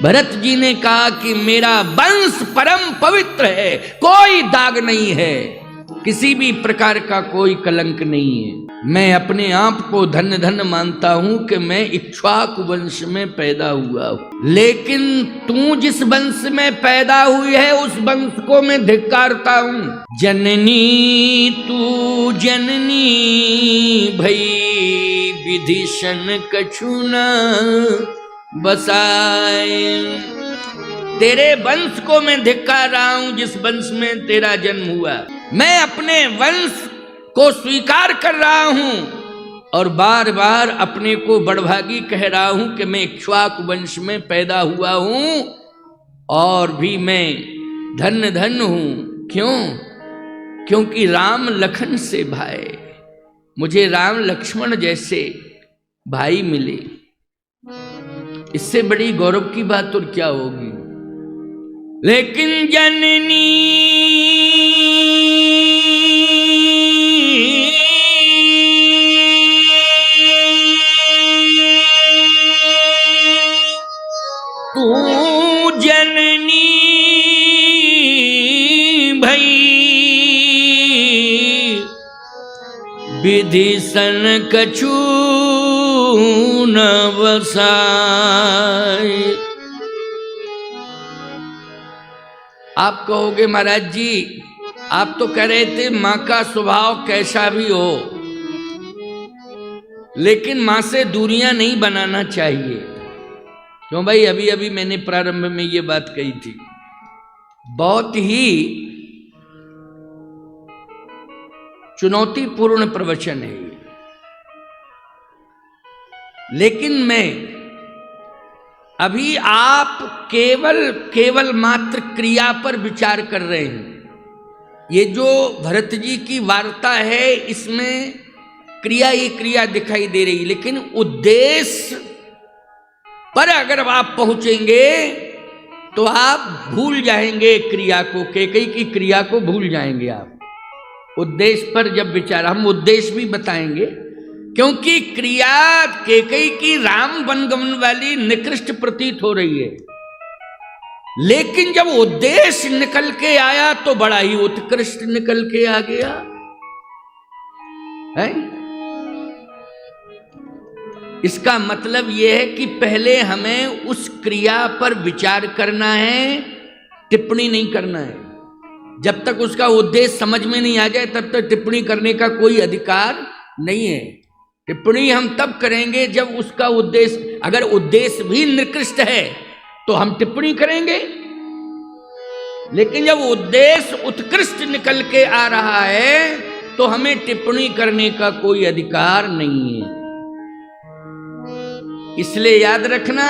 भरत जी ने कहा कि मेरा वंश परम पवित्र है, कोई दाग नहीं है, किसी भी प्रकार का कोई कलंक नहीं है। मैं अपने आप को धन्य धन्य मानता हूं कि मैं इक्ष्वाकु वंश में पैदा हुआ हूं, लेकिन तू जिस वंश में पैदा हुई है उस वंश को मैं धिक्कारता हूं। जननी तू जननी भई विधिशन कछु न बसाए। तेरे वंश को मैं धिक्कार रहा हूं जिस वंश में तेरा जन्म हुआ। मैं अपने वंश को स्वीकार कर रहा हूं और बार बार अपने को बड़भागी कह रहा हूं कि मैं इक्ष्वाकु वंश में पैदा हुआ हूं और भी मैं धन्य धन्य हूं। क्यों? क्योंकि राम लखन से भाई, मुझे राम लक्ष्मण जैसे भाई मिले। इससे बड़ी गौरव की बात और क्या होगी। लेकिन जननी तू जननी भई विधि सन कछु न बसाए। आप कहोगे महाराज जी आप तो कह रहे थे मां का स्वभाव कैसा भी हो, लेकिन मां से दूरियां नहीं बनाना चाहिए। क्यों भाई? अभी अभी मैंने प्रारंभ में ये बात कही थी। बहुत ही चुनौतीपूर्ण प्रवचन है ये, लेकिन मैं अभी आप केवल मात्र क्रिया पर विचार कर रहे हैं। ये जो भरत जी की वार्ता है इसमें क्रिया ही क्रिया दिखाई दे रही, लेकिन उद्देश्य पर अगर आप पहुंचेंगे तो आप भूल जाएंगे क्रिया को, कैकेयी की क्रिया को भूल जाएंगे आप। उद्देश्य पर जब विचार, हम उद्देश्य भी बताएंगे, क्योंकि क्रिया कैकेयी की राम वनगमन वाली निकृष्ट प्रतीत हो रही है, लेकिन जब उद्देश्य निकल के आया तो बड़ा ही उत्कृष्ट निकल के आ गया है। इसका मतलब यह है कि पहले हमें उस क्रिया पर विचार करना है, टिप्पणी नहीं करना है। जब तक उसका उद्देश्य समझ में नहीं आ जाए तब तक टिप्पणी करने का कोई अधिकार नहीं है। टिप्पणी हम तब करेंगे जब उसका उद्देश्य, अगर उद्देश्य भी निकृष्ट है तो हम टिप्पणी करेंगे, लेकिन जब उद्देश्य उत्कृष्ट निकल के आ रहा है तो हमें टिप्पणी करने का कोई अधिकार नहीं है। इसलिए याद रखना,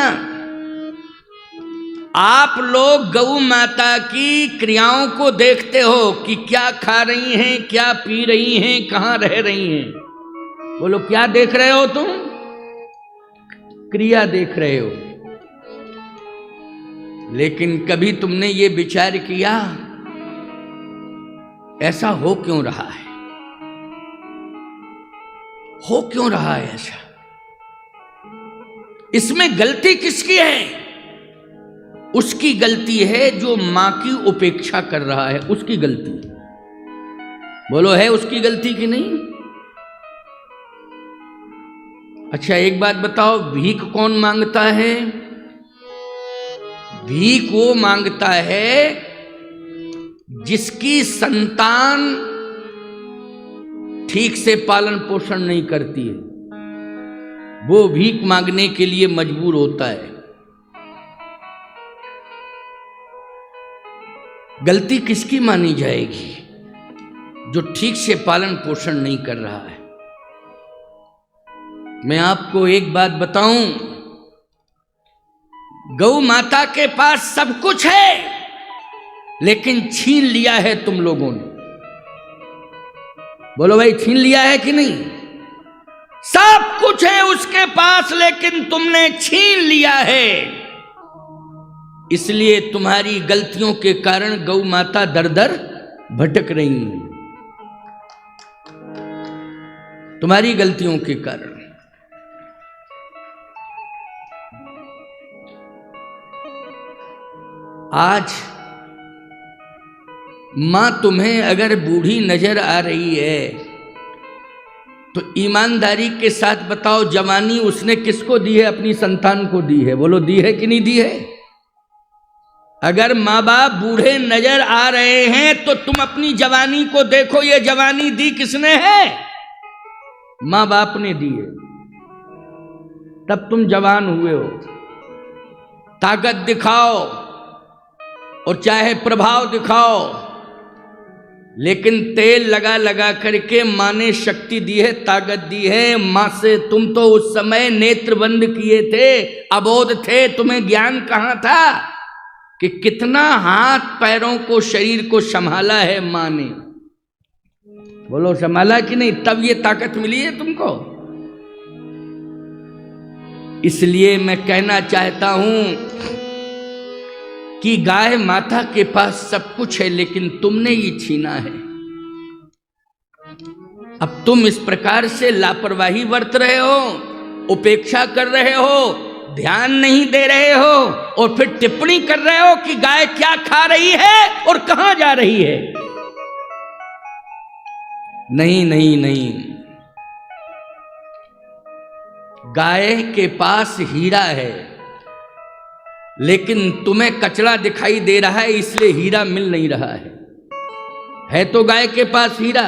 आप लोग गौ माता की क्रियाओं को देखते हो कि क्या खा रही हैं, क्या पी रही हैं, कहां रह रही हैं। बोलो क्या देख रहे हो तुम? क्रिया देख रहे हो। लेकिन कभी तुमने ये विचार किया ऐसा हो क्यों रहा है? हो क्यों रहा है ऐसा? इसमें गलती किसकी है? उसकी गलती है जो मां की उपेक्षा कर रहा है, उसकी गलती। बोलो है उसकी गलती कि नहीं? अच्छा एक बात बताओ, भीख कौन मांगता है? भीख वो मांगता है जिसकी संतान ठीक से पालन पोषण नहीं करती है, वो भीख मांगने के लिए मजबूर होता है। गलती किसकी मानी जाएगी? जो ठीक से पालन पोषण नहीं कर रहा है। मैं आपको एक बात बताऊं, गौ माता के पास सब कुछ है, लेकिन छीन लिया है तुम लोगों ने। बोलो भाई छीन लिया है कि नहीं? सब कुछ है उसके पास, लेकिन तुमने छीन लिया है। इसलिए तुम्हारी गलतियों के कारण गौ माता दर दर भटक रही है, तुम्हारी गलतियों के कारण। आज मां तुम्हें अगर बूढ़ी नजर आ रही है तो ईमानदारी के साथ बताओ, जवानी उसने किसको दी है? अपनी संतान को दी है। बोलो, दी है कि नहीं दी है? अगर माँ बाप बूढ़े नजर आ रहे हैं तो तुम अपनी जवानी को देखो, ये जवानी दी किसने है? माँ बाप ने दी है, तब तुम जवान हुए हो। ताकत दिखाओ और चाहे प्रभाव दिखाओ, लेकिन तेल लगा लगा करके माँ ने शक्ति दी है, ताकत दी है। माँ से तुम तो उस समय नेत्र बंद किए थे, अबोध थे, तुम्हें ज्ञान कहाँ था कि कितना हाथ पैरों को, शरीर को संभाला है माँ ने। बोलो, संभाला कि नहीं? तब ये ताकत मिली है तुमको। इसलिए मैं कहना चाहता हूं कि गाय माता के पास सब कुछ है, लेकिन तुमने ये छीना है। अब तुम इस प्रकार से लापरवाही बरत रहे हो, उपेक्षा कर रहे हो, ध्यान नहीं दे रहे हो, और फिर टिप्पणी कर रहे हो कि गाय क्या खा रही है और कहां जा रही है। नहीं नहीं नहीं, गाय के पास हीरा है, लेकिन तुम्हें कचरा दिखाई दे रहा है, इसलिए हीरा मिल नहीं रहा है तो गाय के पास हीरा,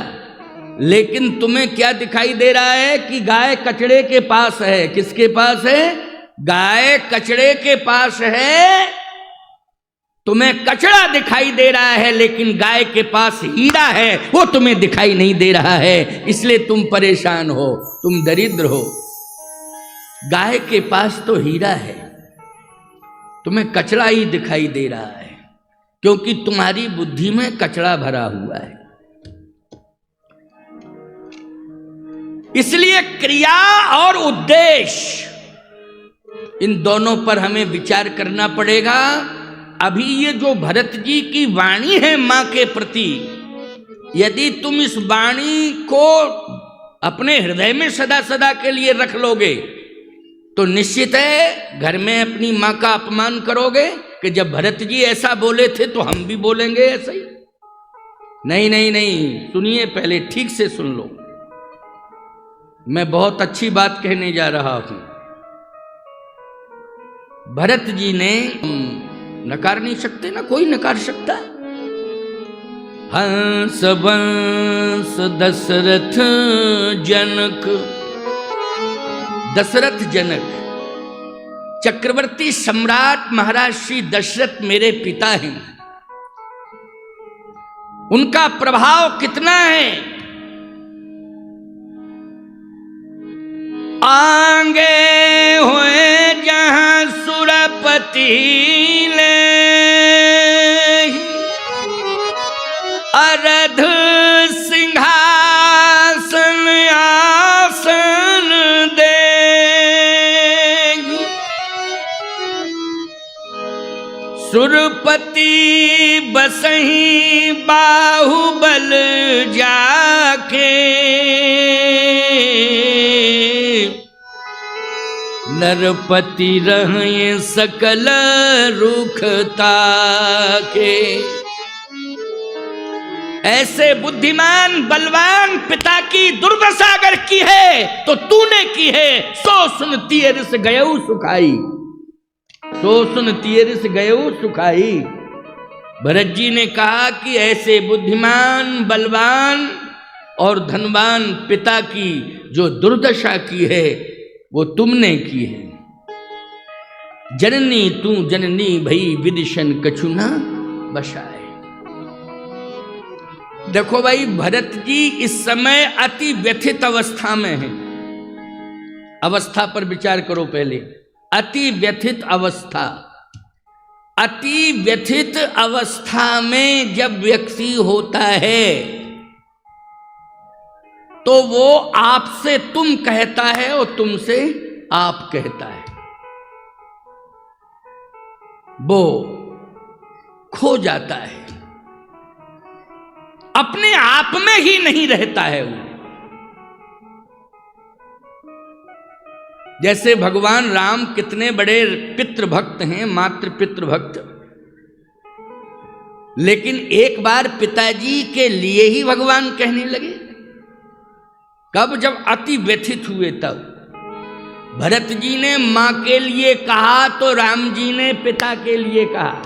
लेकिन तुम्हें क्या दिखाई दे रहा है कि गाय कचड़े के पास है। किसके पास है? गाय कचड़े के पास है। तुम्हें कचड़ा दिखाई दे रहा है, लेकिन गाय के पास हीरा है, वो तुम्हें दिखाई नहीं दे रहा है, इसलिए तुम परेशान हो, तुम दरिद्र हो। गाय के पास तो हीरा है, तुम्हें कचड़ा ही दिखाई दे रहा है, क्योंकि तुम्हारी बुद्धि में कचड़ा भरा हुआ है। इसलिए क्रिया और उद्देश्य, इन दोनों पर हमें विचार करना पड़ेगा। अभी ये जो भरत जी की वाणी है मां के प्रति, यदि तुम इस वाणी को अपने हृदय में सदा सदा के लिए रख लोगे तो निश्चित है घर में अपनी मां का अपमान करोगे कि जब भरत जी ऐसा बोले थे तो हम भी बोलेंगे ऐसा ही। नहीं नहीं नहीं, सुनिए, पहले ठीक से सुन लो। मैं बहुत अच्छी बात कहने जा रहा हूं। भरत जी ने नकार नहीं सकते ना, कोई नकार सकता। हंस वंश दशरथ जनक, दशरथ जनक चक्रवर्ती सम्राट महाराज श्री दशरथ मेरे पिता हैं। उनका प्रभाव कितना है? आंगे हुए जहां सुरपति ले, अरध सिंहासन आसन दे, सुरपति बसही बाहुबल जाके, नरपति रहे सकल रुखता के। ऐसे बुद्धिमान बलवान पिता की दुर्दशा अगर की है तो तूने की है। सो सुन तियरिस गयऊ सुखाई, सो सुन तियरिस गयऊ सुखाई। भरत जी ने कहा कि ऐसे बुद्धिमान बलवान और धनवान पिता की जो दुर्दशा की है वो तुमने की है। जननी तू जननी भई विदिशन कछुना बसाए। देखो भाई, भरत जी इस समय अति व्यथित अवस्था में हैं। अवस्था पर विचार करो पहले। अति व्यथित अवस्था, अति व्यथित अवस्था में जब व्यक्ति होता है तो वो आपसे तुम कहता है और तुमसे आप कहता है। वो खो जाता है, अपने आप में ही नहीं रहता है वो। जैसे भगवान राम कितने बड़े पितृभक्त हैं, मातृ पितृभक्त। लेकिन एक बार पिताजी के लिए ही भगवान कहने लगे। कब? जब अति व्यथित हुए तब। भरत जी ने मां के लिए कहा तो राम जी ने पिता के लिए कहा।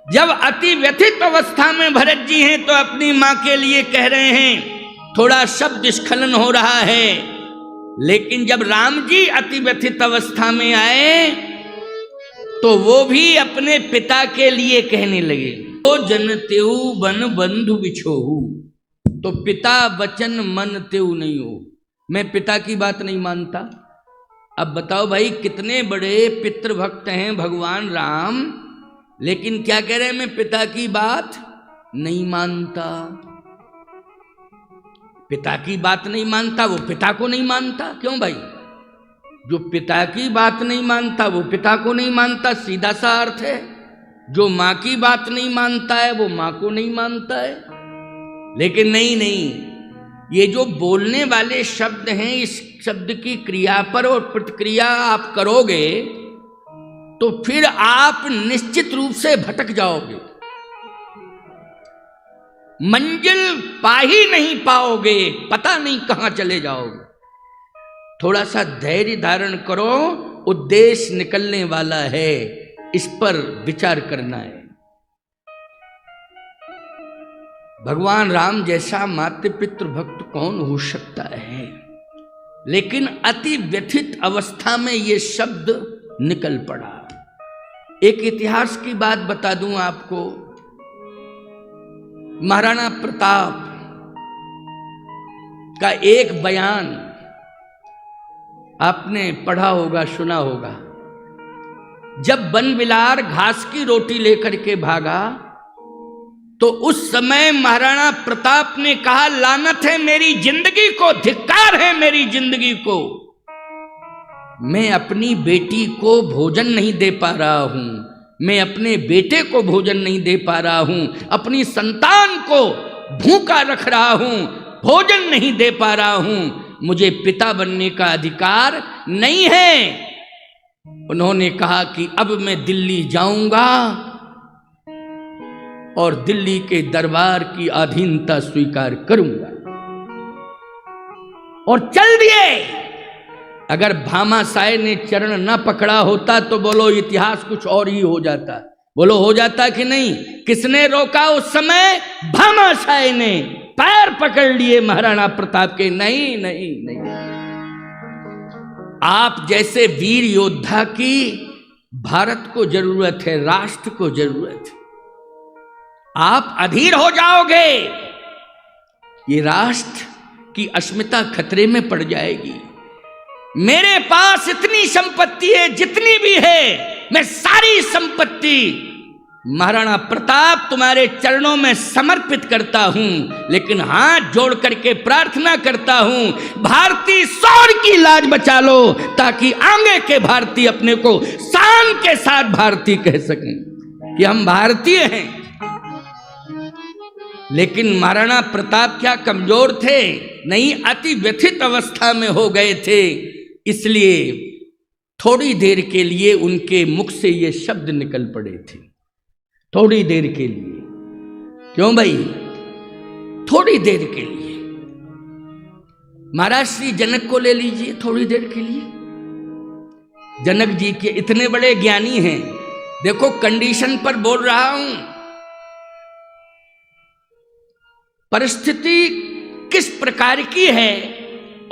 जब अति व्यथित अवस्था में भरत जी हैं तो अपनी मां के लिए कह रहे हैं, थोड़ा शब्द स्खलन हो रहा है। लेकिन जब राम जी अति व्यथित अवस्था में आए तो वो भी अपने पिता के लिए कहने लगे। तो जन तेऊ बन बंधु बिछोहू, तो पिता वचन मन तेऊ नहीं हो। मैं पिता की बात नहीं मानता। अब बताओ भाई, कितने बड़े पितृभक्त हैं भगवान राम, लेकिन क्या कह रहे हैं? मैं पिता की बात नहीं मानता। पिता की बात नहीं मानता, वो पिता को नहीं मानता। क्यों भाई? जो पिता की बात नहीं मानता वो पिता को नहीं मानता, सीधा सा अर्थ है। जो मां की बात नहीं मानता है वो मां को नहीं मानता है। लेकिन नहीं, ये जो बोलने वाले शब्द हैं, इस शब्द की क्रिया पर और प्रतिक्रिया आप करोगे तो फिर आप निश्चित रूप से भटक जाओगे, मंजिल पा ही नहीं पाओगे, पता नहीं कहां चले जाओगे। थोड़ा सा धैर्य धारण करो, उद्देश्य निकलने वाला है, इस पर विचार करना है। भगवान राम जैसा मातृ पितृ भक्त कौन हो सकता है? लेकिन अति व्यथित अवस्था में ये शब्द निकल पड़ा। एक इतिहास की बात बता दूं आपको। महाराणा प्रताप का एक बयान आपने पढ़ा होगा, सुना होगा। जब बनविलार घास की रोटी लेकर के भागा तो उस समय महाराणा प्रताप ने कहा, लानत है मेरी जिंदगी को, धिक्कार है मेरी जिंदगी को। मैं अपनी बेटी को भोजन नहीं दे पा रहा हूं, मैं अपने बेटे को भोजन नहीं दे पा रहा हूं, अपनी संतान को भूखा रख रहा हूं, भोजन नहीं दे पा रहा हूं, मुझे पिता बनने का अधिकार नहीं है। उन्होंने कहा कि अब मैं दिल्ली जाऊंगा और दिल्ली के दरबार की अधीनता स्वीकार करूंगा, और चल दिए। अगर भामाशाह ने चरण न पकड़ा होता तो बोलो इतिहास कुछ और ही हो जाता। बोलो हो जाता कि नहीं? किसने रोका उस समय? भामाशाह ने पैर पकड़ लिए महाराणा प्रताप के। नहीं नहीं नहीं, आप जैसे वीर योद्धा की भारत को जरूरत है, राष्ट्र को जरूरत है। आप अधीर हो जाओगे, ये राष्ट्र की अस्मिता खतरे में पड़ जाएगी। मेरे पास इतनी संपत्ति है, जितनी भी है, मैं सारी संपत्ति महाराणा प्रताप तुम्हारे चरणों में समर्पित करता हूं, लेकिन हाथ जोड़ करके प्रार्थना करता हूं, भारतीय सौर की लाज बचा लो, ताकि आगे के भारतीय अपने को शान के साथ भारतीय कह सकें कि हम भारतीय हैं। लेकिन महाराणा प्रताप क्या कमजोर थे? नहीं, अति व्यथित अवस्था में हो गए थे। इसलिए थोड़ी देर के लिए उनके मुख से ये शब्द निकल पड़े थे, थोड़ी देर के लिए। क्यों भाई? थोड़ी देर के लिए। महाराज श्री जनक को ले लीजिए, थोड़ी देर के लिए। जनक जी के इतने बड़े ज्ञानी हैं, देखो कंडीशन पर बोल रहा हूं। परिस्थिति किस प्रकार की है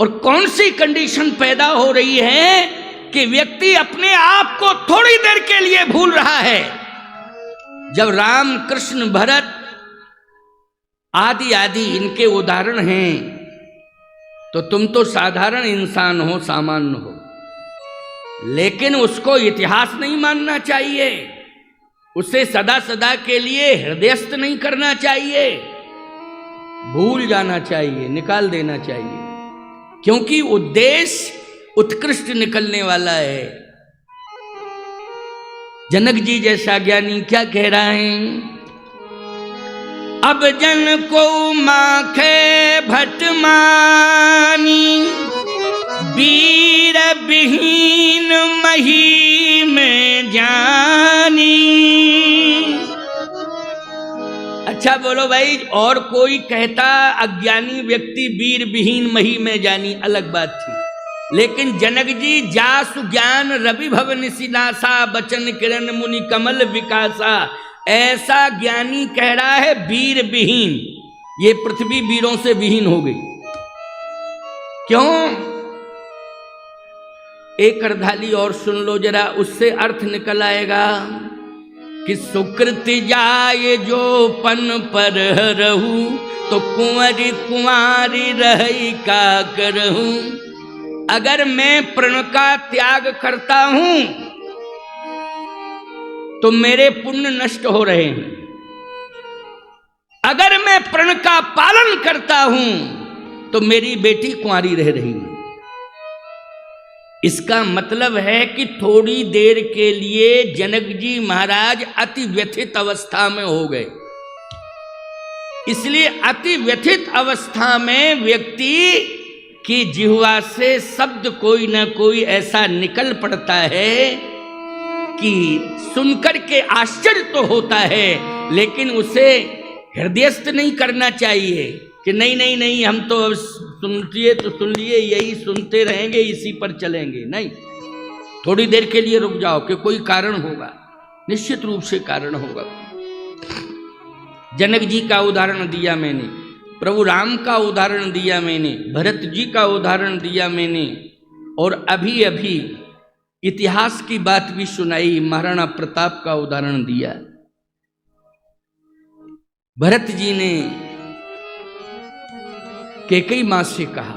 और कौन सी कंडीशन पैदा हो रही है कि व्यक्ति अपने आप को थोड़ी देर के लिए भूल रहा है। जब राम कृष्ण भरत आदि आदि इनके उदाहरण हैं, तो तुम तो साधारण इंसान हो, सामान्य हो, लेकिन उसको इतिहास नहीं मानना चाहिए, उसे सदा सदा के लिए हृदयस्थ नहीं करना चाहिए, भूल जाना चाहिए, निकाल देना चाहिए, क्योंकि उद्देश्य उत्कृष्ट निकलने वाला है। जनक जी जैसा ज्ञानी क्या कह रहा है? अब जन को माखे भट मानी, वीर विहीन मही में जानी, अच्छा बोलो भाई, और कोई कहता अज्ञानी व्यक्ति वीर विहीन मही में जानी, अलग बात थी। लेकिन जनक जी जासु ज्ञान रवि भव निशिनासा बचन किरण मुनि कमल विकासा, ऐसा ज्ञानी कह रहा है वीर विहीन, ये पृथ्वी वीरों से विहीन हो गई। क्यों? एक अर्धाली और सुन लो जरा, उससे अर्थ निकल आएगा कि सुकृत जाए जो पन पर रहूं, तो कुंवरी कुंवारी रही का करहूं। अगर मैं प्रण का त्याग करता हूं तो मेरे पुण्य नष्ट हो रहे हैं, अगर मैं प्रण का पालन करता हूं तो मेरी बेटी कुंवारी रह रही है। इसका मतलब है कि थोड़ी देर के लिए जनक जी महाराज अति व्यथित अवस्था में हो गए। इसलिए अति व्यथित अवस्था में व्यक्ति की जिह्वा से शब्द कोई ना कोई ऐसा निकल पड़ता है कि सुनकर के आश्चर्य तो होता है, लेकिन उसे हृदयस्थ नहीं करना चाहिए कि नहीं नहीं नहीं हम तो अब सुनिए तो सुन लिए, यही सुनते रहेंगे, इसी पर चलेंगे। नहीं, थोड़ी देर के लिए रुक जाओ कि कोई कारण होगा, निश्चित रूप से कारण होगा। जनक जी का उदाहरण दिया मैंने, प्रभु राम का उदाहरण दिया मैंने, भरत जी का उदाहरण दिया मैंने, और अभी अभी इतिहास की बात भी सुनाई, महाराणा प्रताप का उदाहरण दिया। भरत जी ने कैकेयी मां से कहा,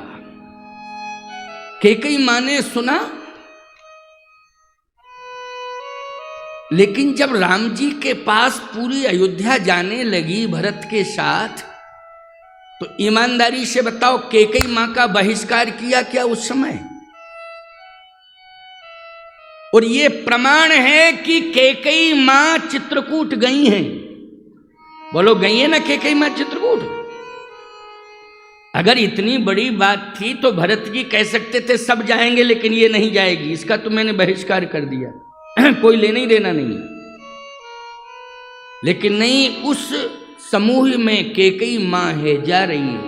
कैकेयी मां ने सुना, लेकिन जब राम जी के पास पूरी अयोध्या जाने लगी भरत के साथ, तो ईमानदारी से बताओ कैकेयी मां का बहिष्कार किया क्या उस समय? और ये प्रमाण है कि कैकेयी मां चित्रकूट गई हैं। बोलो गई है ना कैकेयी मां चित्रकूट? अगर इतनी बड़ी बात थी तो भरत जी कह सकते थे सब जाएंगे लेकिन ये नहीं जाएगी, इसका तो मैंने बहिष्कार कर दिया कोई लेना ही देना नहीं। लेकिन नहीं, उस समूह में कैकेयी मां है, जा रही है।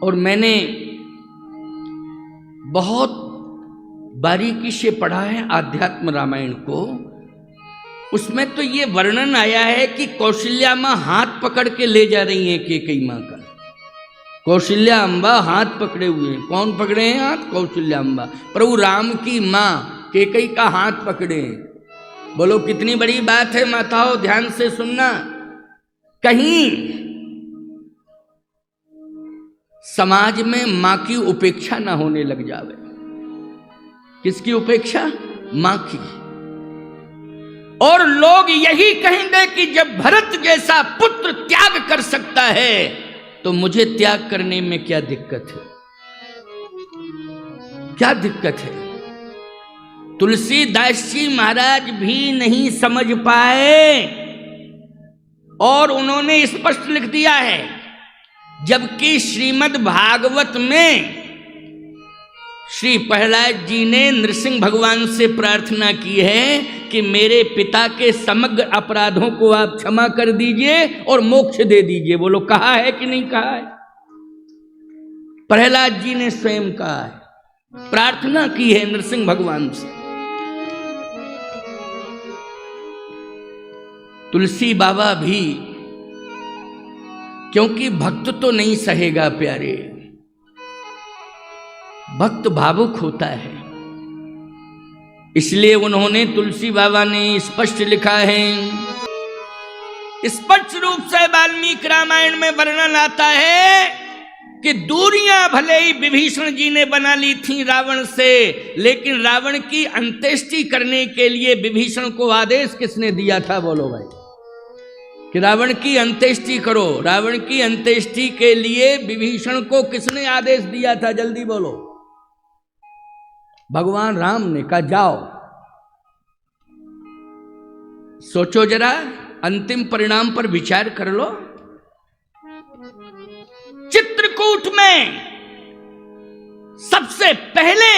और मैंने बहुत बारीकी से पढ़ा है आध्यात्म रामायण को, उसमें तो ये वर्णन आया है कि कौशल्या मां हाथ पकड़ के ले जा रही हैं कैकेयी मां का। कौशल्या अम्बा हाथ पकड़े हुए हैं। कौन पकड़े हैं हाथ? कौशल्या अम्बा। प्रभु राम की मां कैकेयी का हाथ पकड़े हैं। बोलो कितनी बड़ी बात है माताओं, ध्यान से सुनना। कहीं समाज में मां की उपेक्षा ना होने लग जावे। किसकी उपेक्षा? मां की। और लोग यही कहेंगे कि जब भरत जैसा पुत्र त्याग कर सकता है तो मुझे त्याग करने में क्या दिक्कत है? क्या दिक्कत है? तुलसीदास जी महाराज भी नहीं समझ पाए और उन्होंने स्पष्ट लिख दिया है, जबकि श्रीमद् भागवत में श्री प्रहलाद जी ने नृसिंह भगवान से प्रार्थना की है कि मेरे पिता के समग्र अपराधों को आप क्षमा कर दीजिए और मोक्ष दे दीजिए। बोलो कहा है कि नहीं कहा है? प्रहलाद जी ने स्वयं कहा है, प्रार्थना की है नृसिंह भगवान से। तुलसी बाबा भी, क्योंकि भक्त तो नहीं सहेगा प्यारे, भक्त भावुक होता है, इसलिए उन्होंने, तुलसी बाबा ने स्पष्ट लिखा है, स्पष्ट रूप से वाल्मीकि रामायण में वर्णन आता है कि दूरियां भले ही विभीषण जी ने बना ली थी रावण से, लेकिन रावण की अंत्येष्टि करने के लिए विभीषण को आदेश किसने दिया था? बोलो भाई, कि रावण की अंत्येष्टि करो। रावण की अंत्येष्टि के लिए विभीषण को किसने आदेश दिया था? जल्दी बोलो। भगवान राम ने कहा जाओ। सोचो जरा, अंतिम परिणाम पर विचार कर लो। चित्रकूट में सबसे पहले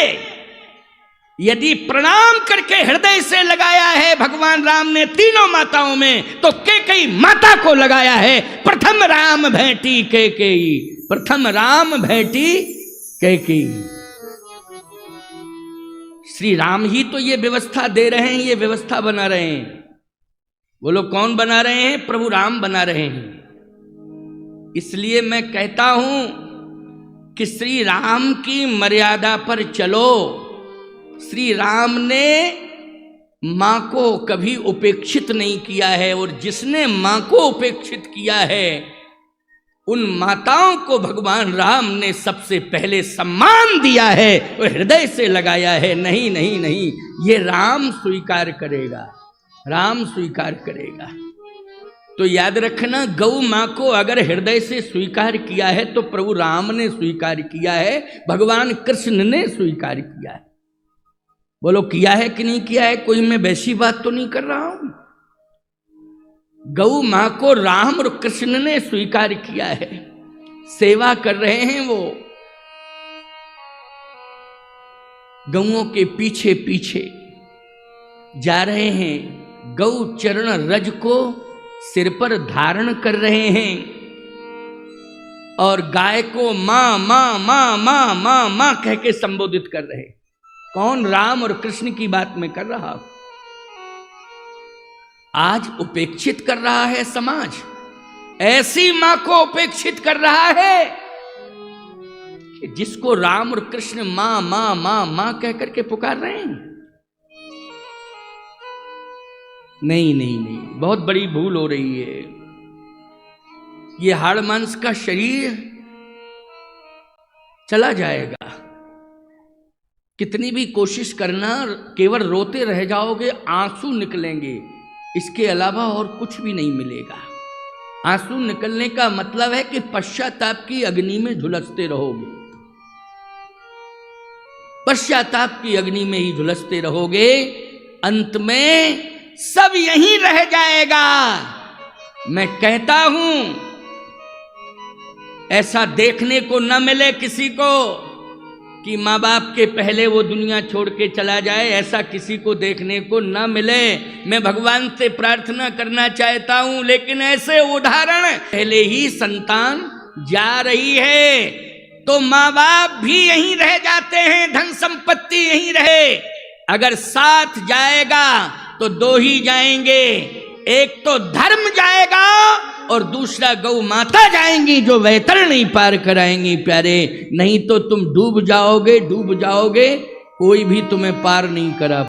यदि प्रणाम करके हृदय से लगाया है भगवान राम ने तीनों माताओं में, तो कैकेयी माता को लगाया है। प्रथम राम भेटी कैकेयी, प्रथम राम भेटी कैकेयी। श्री राम ही तो ये व्यवस्था दे रहे हैं, ये व्यवस्था बना रहे हैं। वो लोग कौन बना रहे हैं? प्रभु राम बना रहे हैं। इसलिए मैं कहता हूं कि श्री राम की मर्यादा पर चलो। श्री राम ने मां को कभी उपेक्षित नहीं किया है, और जिसने मां को उपेक्षित किया है उन माताओं को भगवान राम ने सबसे पहले सम्मान दिया है, वो हृदय से लगाया है। नहीं नहीं नहीं, ये राम स्वीकार करेगा, राम स्वीकार करेगा। तो याद रखना, गौ मां को अगर हृदय से स्वीकार किया है तो प्रभु राम ने स्वीकार किया है, भगवान कृष्ण ने स्वीकार किया है। बोलो किया है कि नहीं किया है? कोई मैं वैसी बात तो नहीं कर रहा हूं। गौ मां को राम और कृष्ण ने स्वीकार किया है, सेवा कर रहे हैं। वो गौओं के पीछे पीछे जा रहे हैं, गौ चरण रज को सिर पर धारण कर रहे हैं, और गाय को मां मां मां मां मां मां कह के संबोधित कर रहे हैं। कौन? राम और कृष्ण की बात में कर रहा हूं। आज उपेक्षित कर रहा है समाज, ऐसी मां को उपेक्षित कर रहा है कि जिसको राम और कृष्ण मां मां मां मां कह करके पुकार रहे हैं। नहीं नहीं नहीं, बहुत बड़ी भूल हो रही है। ये हाड़ मांस का शरीर चला जाएगा, कितनी भी कोशिश करना, केवल रोते रह जाओगे, आंसू निकलेंगे, इसके अलावा और कुछ भी नहीं मिलेगा। आंसू निकलने का मतलब है कि पश्चाताप की अग्नि में झुलसते रहोगे, पश्चाताप की अग्नि में ही झुलसते रहोगे। अंत में सब यहीं रह जाएगा। मैं कहता हूं, ऐसा देखने को न मिले किसी को कि माँ बाप के पहले वो दुनिया छोड़ के चला जाए, ऐसा किसी को देखने को न मिले। मैं भगवान से प्रार्थना करना चाहता हूं, लेकिन ऐसे उदाहरण, पहले ही संतान जा रही है तो माँ बाप भी यहीं रह जाते हैं, धन संपत्ति यहीं रहे। अगर साथ जाएगा तो दो ही जाएंगे, एक तो धर्म जाएगा और दूसरा गौ माता जाएंगी जो वैतरणी पार कराएंगी प्यारे। नहीं तो तुम डूब जाओगे, डूब जाओगे, कोई भी तुम्हें पार नहीं करा।